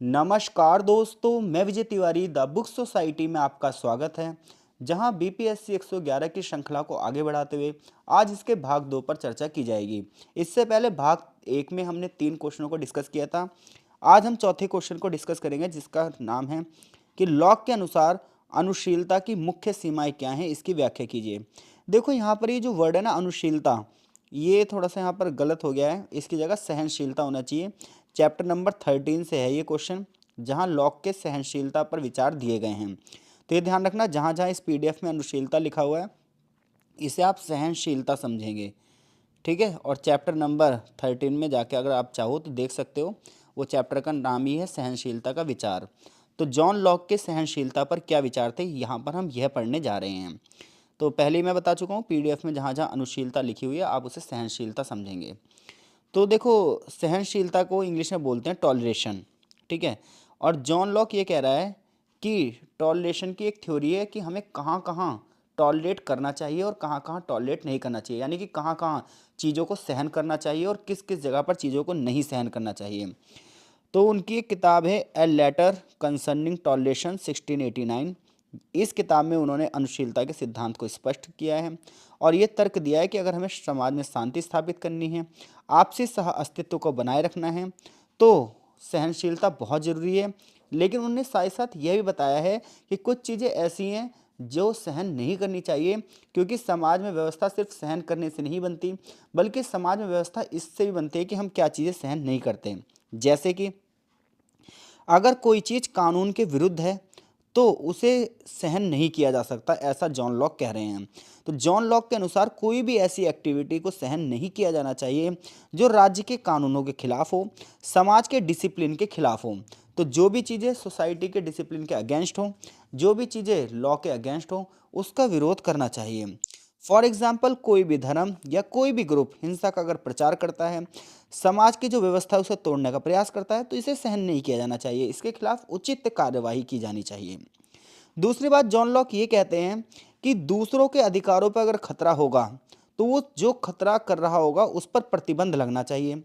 नमस्कार दोस्तों, मैं Vijay Tiwari the book society में आपका स्वागत है। जहां बीपीएससी 111 की श्रृंखला को आगे बढ़ाते हुए आज इसके भाग 2 पर चर्चा की जाएगी। इससे पहले भाग 1 में हमने 3 क्वेश्चनों को डिस्कस किया था। आज हम चौथे क्वेश्चन को डिस्कस करेंगे, जिसका नाम है कि लॉक के अनुसार अनुशीलता की मुख्य सीमाएं क्या हैं, इसकी व्याख्या कीजिए। देखो यहाँ पर ये जो वर्ड है ना, अनुशीलता, ये थोड़ा सा यहाँ पर गलत हो गया है। इसकी जगह सहनशीलता होना चाहिए। चैप्टर नंबर 13 से है ये क्वेश्चन, जहाँ लॉक के सहनशीलता पर विचार दिए गए हैं। तो ये ध्यान रखना, जहाँ जहाँ इस पीडीएफ में अनुशीलता लिखा हुआ है, इसे आप सहनशीलता समझेंगे, ठीक है। और चैप्टर नंबर 13 में जाके अगर आप चाहो तो देख सकते हो, वो चैप्टर का नाम ही है सहनशीलता का विचार। तो जॉन लॉक के सहनशीलता पर क्या विचार थे, यहाँ पर हम यह पढ़ने जा रहे हैं। तो पहले ही मैं बता चुका हूँ, पीडीएफ में जहाँ जहाँ अनुशीलता लिखी हुई है आप उसे सहनशीलता समझेंगे। तो देखो, सहनशीलता को इंग्लिश में बोलते हैं टॉलरेशन, ठीक है। और जॉन लॉक ये कह रहा है कि टॉलरेशन की एक थ्योरी है कि हमें कहाँ कहाँ टॉलरेट करना चाहिए और कहाँ कहाँ टॉलरेट नहीं करना चाहिए, यानी कि कहाँ कहाँ चीज़ों को सहन करना चाहिए और किस किस जगह पर चीज़ों को नहीं सहन करना चाहिए। तो उनकी एक किताब है ए लेटर कंसर्निंग टॉलरेशन 1689। इस किताब में उन्होंने अनुशीलता के सिद्धांत को स्पष्ट किया है और ये तर्क दिया है कि अगर हमें समाज में शांति स्थापित करनी है, आपसी सह अस्तित्व को बनाए रखना है, तो सहनशीलता बहुत ज़रूरी है। लेकिन उन्होंने साथ ही साथ यह भी बताया है कि कुछ चीज़ें ऐसी हैं जो सहन नहीं करनी चाहिए, क्योंकि समाज में व्यवस्था सिर्फ सहन करने से नहीं बनती, बल्कि समाज में व्यवस्था इससे भी बनती है कि हम क्या चीज़ें सहन नहीं करते। जैसे कि अगर कोई चीज़ कानून के विरुद्ध है तो उसे सहन नहीं किया जा सकता, ऐसा जॉन लॉक कह रहे हैं। तो जॉन लॉक के अनुसार कोई भी ऐसी एक्टिविटी को सहन नहीं किया जाना चाहिए जो राज्य के कानूनों के खिलाफ हो, समाज के डिसिप्लिन के खिलाफ हो। तो जो भी चीज़ें सोसाइटी के डिसिप्लिन के अगेंस्ट हो, जो भी चीज़ें लॉ के अगेंस्ट हो, उसका विरोध करना चाहिए। फॉर एग्जाम्पल, कोई भी धर्म या कोई भी ग्रुप हिंसा का अगर प्रचार करता है, समाज की जो व्यवस्था है उसे तोड़ने का प्रयास करता है, तो इसे सहन नहीं किया जाना चाहिए, इसके खिलाफ उचित कार्यवाही की जानी चाहिए। दूसरी बात, जॉन लॉक ये कहते हैं कि दूसरों के अधिकारों पर अगर खतरा होगा तो वो जो खतरा कर रहा होगा उस पर प्रतिबंध लगना चाहिए।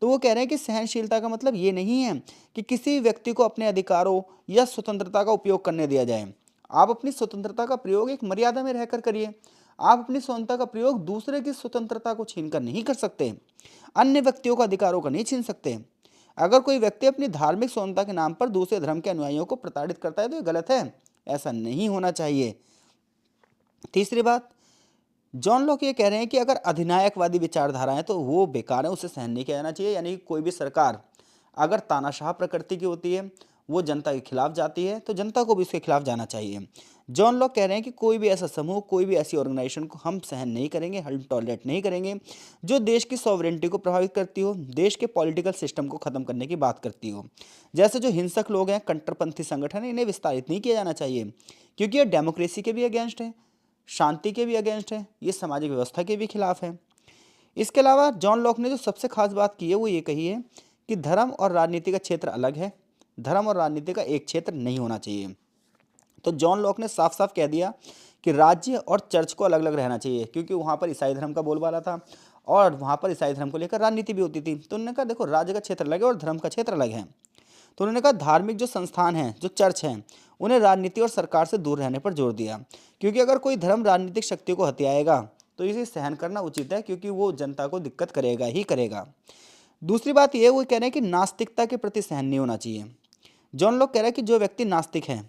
तो वो कह रहे हैं कि सहनशीलता का मतलब ये नहीं है कि किसी व्यक्ति को अपने अधिकारों या स्वतंत्रता का उपयोग करने दिया जाए। आप अपनी स्वतंत्रता का प्रयोग एक मर्यादा में रहकर करिए। आप अपनी स्वतंत्रता का प्रयोग दूसरे की स्वतंत्रता को छीनकर नहीं कर सकते, अन्य व्यक्तियों का अधिकारों का नहीं छीन सकते। अगर कोई व्यक्ति अपनी धार्मिक स्वतंत्रता के नाम पर दूसरे धर्म के अनुयायियों को प्रताड़ित करता है तो ये गलत है, ऐसा नहीं होना चाहिए। तीसरी बात, जॉन लॉक ये कह रहे हैं कि अगर अधिनायकवादी विचारधारा है तो वो बेकार है, उसे सहन नहीं किया जाना चाहिए। यानी कि कोई भी सरकार अगर तानाशाह प्रकृति की होती है, वो जनता के खिलाफ जाती है, तो जनता को भी उसके खिलाफ जाना चाहिए। जॉन लॉक कह रहे हैं कि कोई भी ऐसा समूह, कोई भी ऐसी ऑर्गेनाइजेशन को हम सहन नहीं करेंगे, हम टॉलरेट नहीं करेंगे जो देश की सॉवरेंटी को प्रभावित करती हो, देश के पॉलिटिकल सिस्टम को ख़त्म करने की बात करती हो। जैसे जो हिंसक लोग हैं, कट्टरपंथी संगठन है, इन्हें विस्तारित नहीं किया जाना चाहिए, क्योंकि ये डेमोक्रेसी के भी अगेंस्ट है, शांति के भी अगेंस्ट है, ये सामाजिक व्यवस्था के भी खिलाफ है। इसके अलावा जॉन लॉक ने जो सबसे खास बात की है वो ये कही है कि धर्म और राजनीति का क्षेत्र अलग है, धर्म और राजनीति का एक क्षेत्र नहीं होना चाहिए। तो जॉन लॉक ने साफ साफ कह दिया कि राज्य और चर्च को अलग अलग रहना चाहिए, क्योंकि वहाँ पर ईसाई धर्म का बोलबाला था और वहाँ पर ईसाई धर्म को लेकर राजनीति भी होती थी। तो उन्होंने कहा देखो, राज्य का क्षेत्र अलग है और धर्म का क्षेत्र अलग है। तो उन्होंने कहा धार्मिक जो संस्थान हैं, जो चर्च हैं, उन्हें राजनीति और सरकार से दूर रहने पर जोर दिया, क्योंकि अगर कोई धर्म राजनीतिक शक्ति को हथियाएगा तो इसे सहन करना उचित है, क्योंकि वो जनता को दिक्कत करेगा ही करेगा। दूसरी बात ये, वो कह रहे हैं कि नास्तिकता के प्रति सहन नहीं होना चाहिए। जॉन लोग कह रहे हैं कि जो व्यक्ति नास्तिक है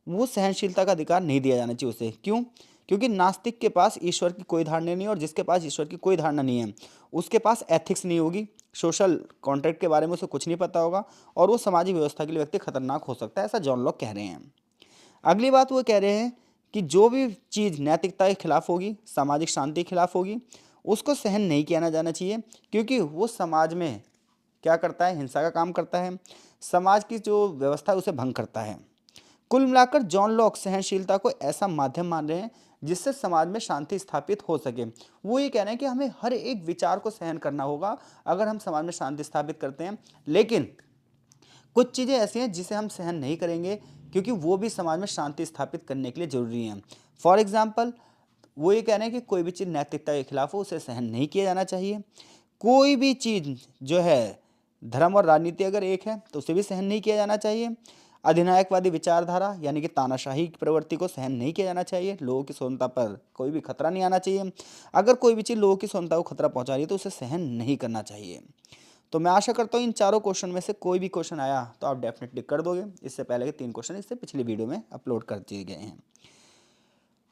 वो सहनशीलता का अधिकार नहीं दिया जाना चाहिए उसे। क्यों? क्योंकि नास्तिक के पास ईश्वर की कोई धारणा नहीं है, और जिसके पास ईश्वर की कोई धारणा नहीं है उसके पास एथिक्स नहीं होगी, सोशल कॉन्ट्रैक्ट के बारे में उसे कुछ नहीं पता होगा, और वो सामाजिक व्यवस्था के लिए व्यक्ति खतरनाक हो सकता है, ऐसा जॉन लॉक कह रहे हैं। अगली बात वो कह रहे हैं कि जो भी चीज़ नैतिकता के खिलाफ होगी, सामाजिक शांति के खिलाफ होगी, उसको सहन नहीं किया जाना चाहिए, क्योंकि वो समाज में क्या करता है, हिंसा का काम करता है, समाज की जो व्यवस्था है उसे भंग करता है। कुल मिलाकर जॉन लॉक सहनशीलता को ऐसा माध्यम मान रहे हैं जिससे समाज में शांति स्थापित हो सके। वो ये कह रहे हैं कि हमें हर एक विचार को सहन करना होगा अगर हम समाज में शांति स्थापित करते हैं, लेकिन कुछ चीज़ें ऐसी हैं जिसे हम सहन नहीं करेंगे, क्योंकि वो भी समाज में शांति स्थापित करने के लिए ज़रूरी हैं। फॉर एग्जाम्पल, वो ये कह रहे हैं कि कोई भी चीज़ नैतिकता के खिलाफ हो उसे सहन नहीं किया जाना चाहिए। कोई भी चीज़ जो है धर्म और राजनीति अगर एक है तो उसे भी सहन नहीं किया जाना चाहिए। अधिनायकवादी विचारधारा यानी कि तानाशाही की प्रवृत्ति को सहन नहीं किया जाना चाहिए। लोगों की स्वतंत्रता पर कोई भी खतरा नहीं आना चाहिए। अगर कोई भी चीज़ लोगों की स्वतंत्रता को खतरा पहुंचा रही है तो उसे सहन नहीं करना चाहिए। तो मैं आशा करता हूँ इन चारों क्वेश्चन में से कोई भी क्वेश्चन आया तो आप डेफिनेटली कर दोगे। इससे पहले के 3 क्वेश्चन इससे पिछली वीडियो में अपलोड कर दिए गए हैं।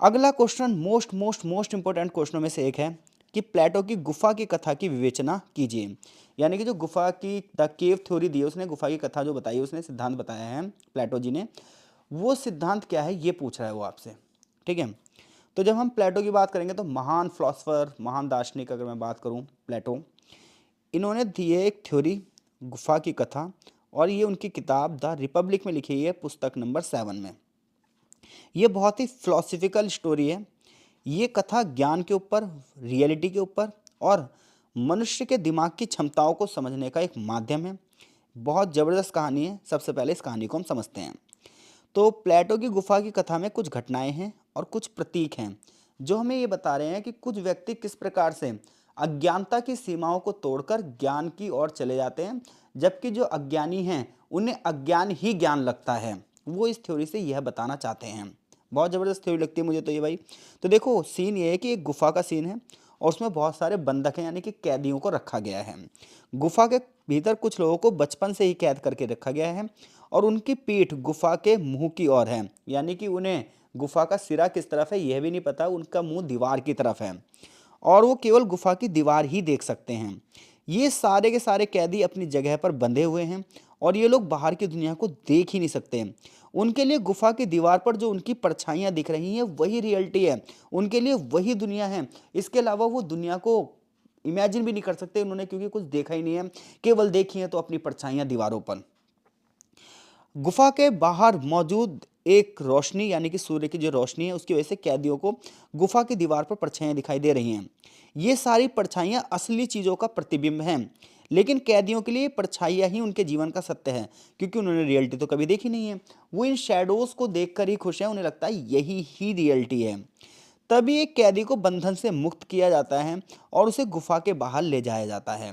अगला क्वेश्चन मोस्ट इंपोर्टेंट क्वेश्चनों में से एक है कि प्लेटो की गुफा की कथा की विवेचना कीजिए। यानी कि जो गुफा की द केव थ्योरी दी है, उसने गुफा की कथा जो बताई है, उसने सिद्धांत बताया है प्लेटो जी ने, वो सिद्धांत क्या है ये पूछ रहा है वो आपसे। ठीक है, तो जब हम प्लेटो की बात करेंगे तो महान फिलोसफर, महान दार्शनिक अगर मैं बात करूं प्लेटो, इन्होंने दी है एक थ्योरी गुफा की कथा, और ये उनकी किताब द रिपब्लिक में लिखी है, पुस्तक नंबर 7 में। ये बहुत ही फिलोसफिकल स्टोरी है। ये कथा ज्ञान के ऊपर, रियलिटी के ऊपर और मनुष्य के दिमाग की क्षमताओं को समझने का एक माध्यम है। बहुत ज़बरदस्त कहानी है। सबसे पहले इस कहानी को हम समझते हैं। तो प्लेटो की गुफा की कथा में कुछ घटनाएं हैं और कुछ प्रतीक हैं जो हमें ये बता रहे हैं कि कुछ व्यक्ति किस प्रकार से अज्ञानता की सीमाओं को तोड़कर ज्ञान की ओर चले जाते हैं, जबकि जो अज्ञानी हैं उन्हें अज्ञान ही ज्ञान लगता है। वो इस थ्योरी से यह बताना चाहते हैं। बहुत ज़बरदस्त थ्योरी लगती है मुझे तो ये भाई। तो देखो सीन ये है कि एक गुफा का सीन है और उसमें बहुत सारे बंधक हैं यानी कि कैदियों को रखा गया है। गुफा के भीतर कुछ लोगों को बचपन से ही कैद करके रखा गया है और उनकी पीठ गुफा के मुंह की ओर है, यानी कि उन्हें गुफा का सिरा किस तरफ है यह भी नहीं पता, उनका मुंह दीवार की तरफ है और वो केवल गुफा की दीवार ही देख सकते हैं। ये सारे के सारे कैदी अपनी जगह पर बंधे हुए हैं और ये लोग बाहर की दुनिया को देख ही नहीं सकते। उनके लिए गुफा की दीवार पर जो उनकी परछाइयाँ दिख रही हैं वही रियलिटी है, उनके लिए वही दुनिया है। इसके अलावा वो दुनिया को इमेजिन भी नहीं कर सकते उन्होंने, क्योंकि कुछ देखा ही नहीं है, केवल देखी है तो अपनी परछाइयाँ दीवारों पर। गुफा के बाहर मौजूद एक रोशनी यानी कि सूर्य की जो रोशनी है उसकी वजह से कैदियों को गुफा की दीवार पर परछाइयाँ दिखाई दे रही हैं। ये सारी परछाइयाँ असली चीज़ों का प्रतिबिंब हैं, लेकिन कैदियों के लिए परछाइयाँ ही उनके जीवन का सत्य है, क्योंकि उन्होंने रियलिटी तो कभी देखी नहीं है। वो इन शैडोज़ को देखकर ही खुश हैं, उन्हें लगता है यही ही रियलिटी है। तभी एक कैदी को बंधन से मुक्त किया जाता है और उसे गुफा के बाहर ले जाया जाता है।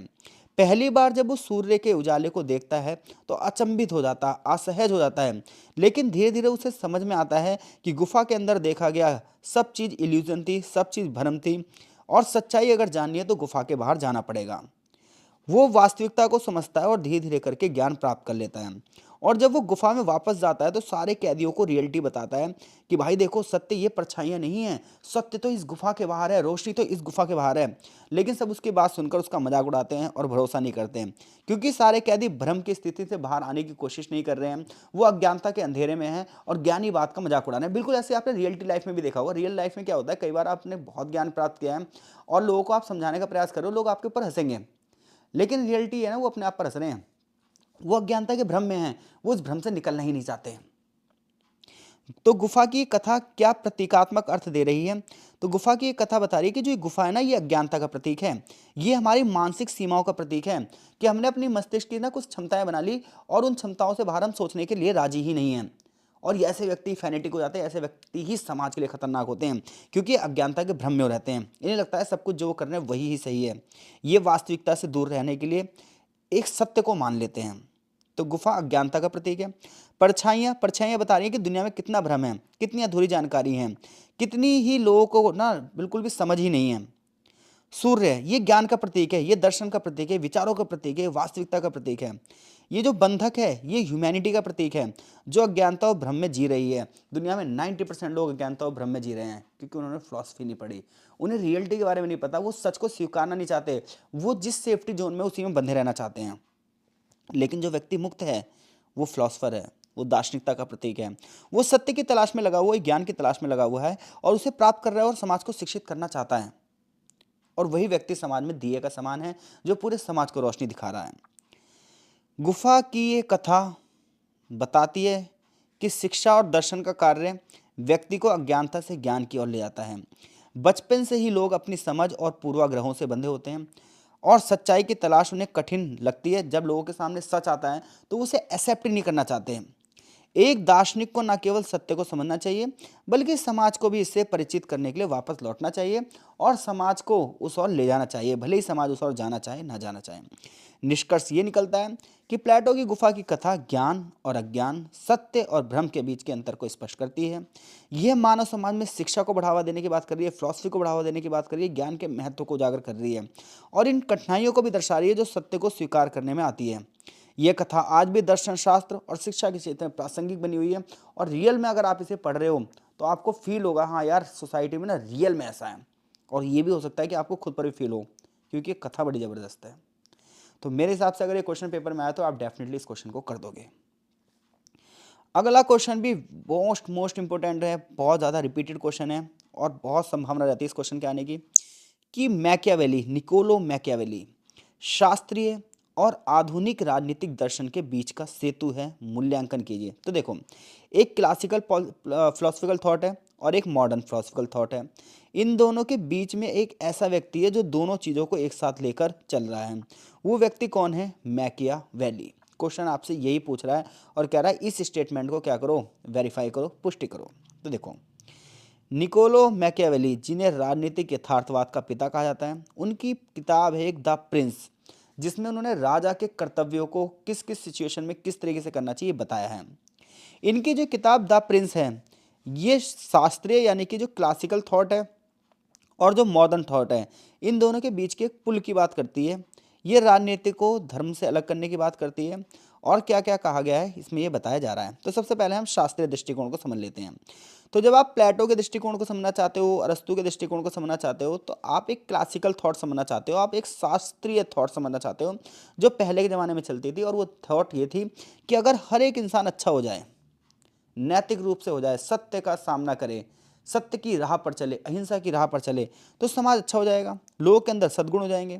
पहली बार जब वो सूर्य के उजाले को देखता है तो अचंभित हो जाता, असहज हो जाता है, लेकिन धीरे धीरे उसे समझ में आता है कि गुफा के अंदर देखा गया सब चीज़ इल्यूजन थी, सब चीज़ भ्रम थी और सच्चाई अगर जाननी है तो गुफा के बाहर जाना पड़ेगा। वो वास्तविकता को समझता है और धीरे धीरे करके ज्ञान प्राप्त कर लेता है। और जब वो गुफा में वापस जाता है तो सारे कैदियों को रियलिटी बताता है कि भाई देखो सत्य ये परछाइयाँ नहीं है, सत्य तो इस गुफा के बाहर है, रोशनी तो इस गुफा के बाहर है। लेकिन सब उसकी बात सुनकर उसका मजाक उड़ाते हैं और भरोसा नहीं करते हैं, क्योंकि सारे कैदी भ्रम की स्थिति से बाहर आने की कोशिश नहीं कर रहे हैं। वो अज्ञानता के अंधेरे में हैं और ज्ञानी बात का मजाक उड़ा रहे हैं। बिल्कुल ऐसे आपने रियलिटी लाइफ में भी देखा होगा। रियल लाइफ में क्या होता है, कई बार आपने बहुत ज्ञान प्राप्त किया है और लोगों को आप समझाने का प्रयास करो, लोग आपके ऊपर हंसेंगे, लेकिन रियलिटी है ना वो अपने आप पर हंस रहे हैं। वो अज्ञानता के भ्रम में हैं, वो उस भ्रम से निकलना ही नहीं चाहते। तो गुफा की कथा क्या प्रतीकात्मक अर्थ दे रही है? तो गुफा की एक कथा बता रही है कि जो ये गुफा है ना, ये अज्ञानता का प्रतीक है। ये हमारी मानसिक सीमाओं का प्रतीक है कि हमने अपनी मस्तिष्क की ना कुछ क्षमताएं बना ली और उन क्षमताओं से बाहर हम सोचने के लिए राजी ही नहीं हैं। और ये ऐसे व्यक्ति फैनेटिक हो जाते हैं, ऐसे व्यक्ति ही समाज के लिए खतरनाक होते हैं, क्योंकि अज्ञानता के भ्रम में रहते हैं। इन्हें लगता है सब कुछ जो वो कर रहे हैं वही ही सही है। ये वास्तविकता से दूर रहने के लिए एक सत्य को मान लेते हैं। तो गुफा अज्ञानता का प्रतीक है। परछाइयाँ परछाइयाँ बता रही हैं कि दुनिया में कितना भ्रम है, कितनी अधूरी जानकारी है, कितनी ही लोगों को ना बिल्कुल भी समझ ही नहीं है। सूर्य ये ज्ञान का प्रतीक है, ये दर्शन का प्रतीक है, विचारों का प्रतीक है, वास्तविकता का प्रतीक है। ये जो बंधक है ये ह्यूमैनिटी का प्रतीक है, जो अज्ञानता और भ्रम में जी रही है। दुनिया में 90% लोग अज्ञानता और भ्रम में जी रहे हैं, क्योंकि उन्होंने फिलॉसफी नहीं पढ़ी, उन्हें रियलिटी के बारे में नहीं पता, वो सच को स्वीकारना नहीं चाहते, वो जिस सेफ्टी जोन में उसी में बंधे रहना चाहते हैं। लेकिन जो व्यक्ति मुक्त है वो फिलोसफर है, वो दार्शनिकता का प्रतीक है, वो सत्य की तलाश में लगा हुआ है, ज्ञान की तलाश में लगा हुआ है और उसे प्राप्त कर रहा है और समाज को शिक्षित करना चाहता है। और वही व्यक्ति समाज में दिए का समान है जो पूरे समाज को रोशनी दिखा रहा है। गुफा की ये कथा बताती है कि शिक्षा और दर्शन का कार्य व्यक्ति को अज्ञानता से ज्ञान की ओर ले जाता है। बचपन से ही लोग अपनी समझ और पूर्वाग्रहों से बंधे होते हैं और सच्चाई की तलाश उन्हें कठिन लगती है। जब लोगों के सामने सच आता है तो उसे एक्सेप्ट ही नहीं करना चाहते हैं। एक दार्शनिक को न केवल सत्य को समझना चाहिए बल्कि समाज को भी इससे परिचित करने के लिए वापस लौटना चाहिए और समाज को उस ओर ले जाना चाहिए, भले ही समाज उस ओर जाना चाहे ना जाना चाहे। निष्कर्ष ये निकलता है कि प्लेटो की गुफा की कथा ज्ञान और अज्ञान, सत्य और भ्रम के बीच के अंतर को स्पष्ट करती है। यह मानव समाज में शिक्षा को बढ़ावा देने की बात कर रही है, फिलॉसफी को बढ़ावा देने की बात कर रही है, ज्ञान के महत्व को उजागर कर रही है और इन कठिनाइयों को भी दर्शा रही है जो सत्य को स्वीकार करने में आती है। यह कथा आज भी दर्शन शास्त्र और शिक्षा के क्षेत्र में प्रासंगिक बनी हुई है और रियल में अगर आप इसे पढ़ रहे हो तो आपको फील होगा, हाँ यार सोसाइटी में ना रियल में ऐसा है। और ये भी हो सकता है कि आपको खुद पर भी फील हो, क्योंकि ये कथा बड़ी ज़बरदस्त है। तो मेरे हिसाब से अगर ये क्वेश्चन पेपर में आया तो आप डेफिनेटली इस क्वेश्चन को कर दोगे। अगला क्वेश्चन भी मोस्ट इंपॉर्टेंट है, बहुत ज़्यादा रिपीटेड क्वेश्चन है और बहुत संभावना रहती है इस क्वेश्चन के आने की, कि मैकियावेली, निकोलो मैकियावेली शास्त्रीय और आधुनिक राजनीतिक दर्शन के बीच का सेतु है, मूल्यांकन कीजिए। तो देखो, एक क्लासिकल फिलोसफिकल थॉट है और एक मॉडर्न फिलोसफिकल थॉट है। इन दोनों के बीच में एक ऐसा व्यक्ति है जो दोनों चीज़ों को एक साथ लेकर चल रहा है। वो व्यक्ति कौन है? मैकियावेली। क्वेश्चन आपसे यही पूछ रहा है और कह रहा है इस स्टेटमेंट को क्या करो, वेरीफाई करो, पुष्टि करो। तो देखो, निकोलो मैकियावेली, जिन्हें राजनीतिक यथार्थवाद का पिता कहा जाता है, उनकी किताब है एक द प्रिंस, जिसमें उन्होंने राजा के कर्तव्यों को किस किस सिचुएशन में किस तरीके से करना चाहिए बताया है। इनकी जो किताब द प्रिंस है, ये शास्त्रीय यानी कि जो क्लासिकल थॉट है और जो मॉडर्न थॉट है, इन दोनों के बीच के एक पुल की बात करती है। ये राजनीति को धर्म से अलग करने की बात करती है और क्या क्या कहा गया है इसमें ये बताया जा रहा है। तो सबसे पहले हम शास्त्रीय दृष्टिकोण को समझ लेते हैं। तो जब आप प्लेटो के दृष्टिकोण को समझना चाहते हो, अरस्तु के दृष्टिकोण को समझना चाहते हो, तो आप एक क्लासिकल थॉट समझना चाहते हो, आप एक शास्त्रीय थॉट समझना चाहते हो जो पहले के ज़माने में चलती थी। और वो थॉट ये थी कि अगर हर एक इंसान अच्छा हो जाए, नैतिक रूप से हो जाए, सत्य का सामना करे, सत्य की राह पर चले, अहिंसा की राह पर चले, तो समाज अच्छा हो जाएगा, लोगों के अंदर सद्गुण हो जाएंगे।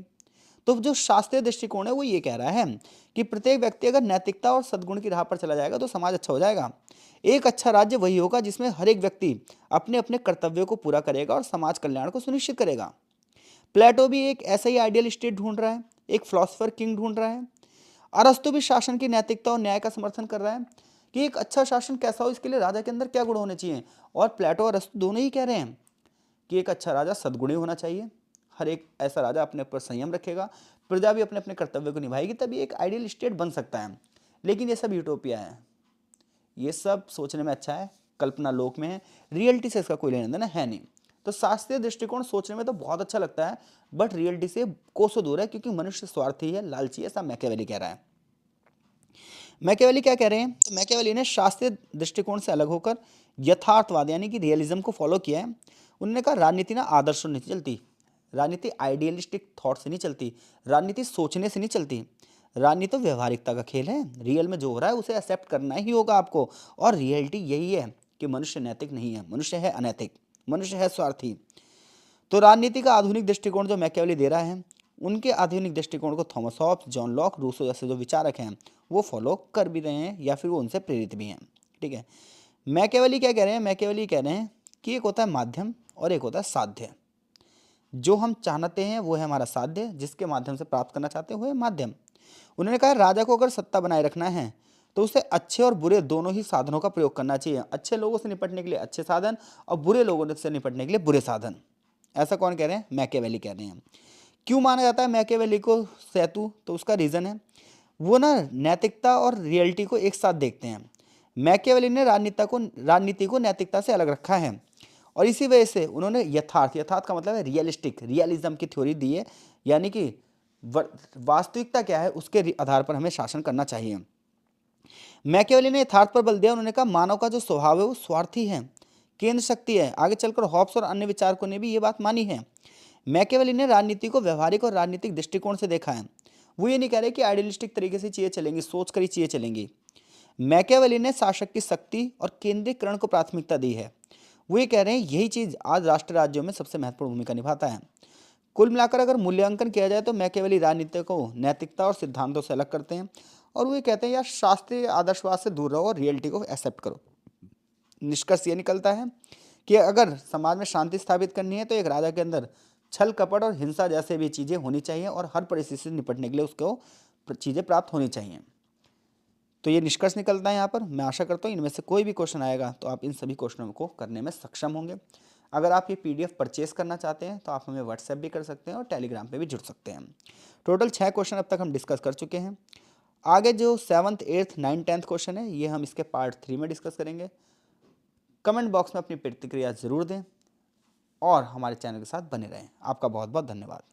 तो जो शास्त्रीय दृष्टिकोण है वो ये कह रहा है कि प्रत्येक व्यक्ति अगर नैतिकता और सद्गुण की राह पर चला जाएगा तो समाज अच्छा हो जाएगा। एक अच्छा राज्य वही होगा जिसमें हर एक व्यक्ति अपने अपने कर्तव्यों को पूरा करेगा और समाज कल्याण को सुनिश्चित करेगा। प्लेटो भी एक ऐसा ही आइडियल स्टेट ढूंढ रहा है, एक फिलोसफर किंग ढूंढ रहा है। अरस्तु भी शासन की नैतिकता और न्याय का समर्थन कर रहा है कि एक अच्छा शासन कैसा हो, इसके लिए राजा के अंदर क्या गुण होने चाहिए। और प्लेटो और अरस्तु दोनों ही कह रहे हैं कि एक अच्छा राजा सद्गुणी होना चाहिए, हर एक ऐसा राजा अपने ऊपर संयम रखेगा, प्रजा भी अपने अपने कर्तव्य को निभाएगी, तभी एक आइडियल स्टेट बन सकता है। लेकिन ये सब यूटोपिया है, ये सब सोचने में अच्छा है, कल्पना लोक में है, रियलिटी से इसका कोई लेना देना है नहीं। तो शास्त्रीय दृष्टिकोण सोचने में तो बहुत अच्छा लगता है, बट रियलिटी से कोसों दूर है, क्योंकि मनुष्य स्वार्थी है, लालची है, ऐसा मैकियावेली कह रहा है। मैकियावेली क्या कह रहे हैं? तो मैकियावेली ने शास्त्रीय दृष्टिकोण से अलग होकर यथार्थवाद यानी कि रियलिज्म को फॉलो किया है। उन्होंने कहा राजनीति ना आदर्शों नहीं चलती, राजनीति आइडियलिस्टिक थॉट से नहीं चलती, राजनीति सोचने से नहीं चलती, राजनीति तो व्यवहारिकता का खेल है। रियल में जो हो रहा है उसे एक्सेप्ट करना ही होगा आपको। और रियलिटी यही है कि मनुष्य नैतिक नहीं है, मनुष्य है अनैतिक, मनुष्य है स्वार्थी। तो राजनीति का आधुनिक दृष्टिकोण जो मैकियावेली दे रहा है, उनके आधुनिक दृष्टिकोण को Thomas Hobbes, John Locke, Rousseau जैसे जो विचारक हैं वो फॉलो कर भी रहे हैं या फिर वो उनसे प्रेरित भी हैं। ठीक है, मैकियावेली क्या कह रहे हैं? मैकियावेली कह रहे हैं कि एक होता है माध्यम और एक होता है साध्य। जो हम चाहते हैं वो है हमारा साध्य, जिसके माध्यम से प्राप्त करना चाहते हैं वो है माध्यम। उन्होंने कहा राजा को अगर सत्ता बनाए रखना है तो उसे अच्छे और बुरे दोनों ही साधनों का प्रयोग करना चाहिए। अच्छे लोगों से निपटने के लिए अच्छे साधन और बुरे लोगों से निपटने के लिए बुरे साधन। ऐसा कौन कह रहे हैं? मैकियावेली कह रहे हैं। क्यों माना जाता है मैकियावेली को सेतु? तो उसका रीज़न है वो ना नैतिकता और रियलिटी को एक साथ देखते हैं। मैकियावेली ने राजनीति को नैतिकता से अलग रखा है और इसी वजह से उन्होंने यथार्थ का मतलब है रियलिस्टिक, रियलिज्म की थ्योरी दी है, यानी कि वास्तविकता क्या है उसके आधार पर हमें शासन करना चाहिए। मैकियावेली ने यथार्थ पर बल दिया। उन्होंने कहा मानव का जो स्वभाव है वो स्वार्थी है, केंद्र शक्ति है। आगे चलकर हॉब्स और अन्य विचारकों ने भी ये बात मानी है। मैकियावेली ने राजनीति को व्यवहारिक और राजनीतिक दृष्टिकोण से देखा है। वो ये नहीं कह रहे कि आइडियलिस्टिक तरीके से चीज़ें चलेंगी, सोच कर ही चीज़ें चलेंगी। मैकियावेली ने शासक की शक्ति और केंद्रीकरण को प्राथमिकता दी है। वो ये कह रहे हैं यही चीज़ आज राष्ट्र राज्यों में सबसे महत्वपूर्ण भूमिका निभाता है। कुल मिलाकर अगर मूल्यांकन किया जाए तो मैकियावेली राजनीति को नैतिकता और सिद्धांतों से अलग करते हैं और वो ये कहते हैं यार शास्त्रीय आदर्शवाद से दूर रहो और रियलिटी को एक्सेप्ट करो। निष्कर्ष ये निकलता है कि अगर समाज में शांति स्थापित करनी है तो एक राजा के अंदर छल कपट और हिंसा जैसे भी चीज़ें होनी चाहिए और हर परिस्थिति से निपटने के लिए उसको चीज़ें प्राप्त होनी चाहिए। तो ये निष्कर्ष निकलता है यहाँ पर। मैं आशा करता हूँ इनमें से कोई भी क्वेश्चन आएगा तो आप इन सभी क्वेश्चनों को करने में सक्षम होंगे। अगर आप ये पीडीएफ परचेस करना चाहते हैं तो आप हमें व्हाट्सएप भी कर सकते हैं और टेलीग्राम पे भी जुड़ सकते हैं। टोटल 6 क्वेश्चन अब तक हम डिस्कस कर चुके हैं। आगे जो 7th 8th 9th 10th question है ये हम इसके पार्ट 3 में डिस्कस करेंगे। कमेंट बॉक्स में अपनी प्रतिक्रिया ज़रूर दें और हमारे चैनल के साथ बने रहें। आपका बहुत बहुत धन्यवाद।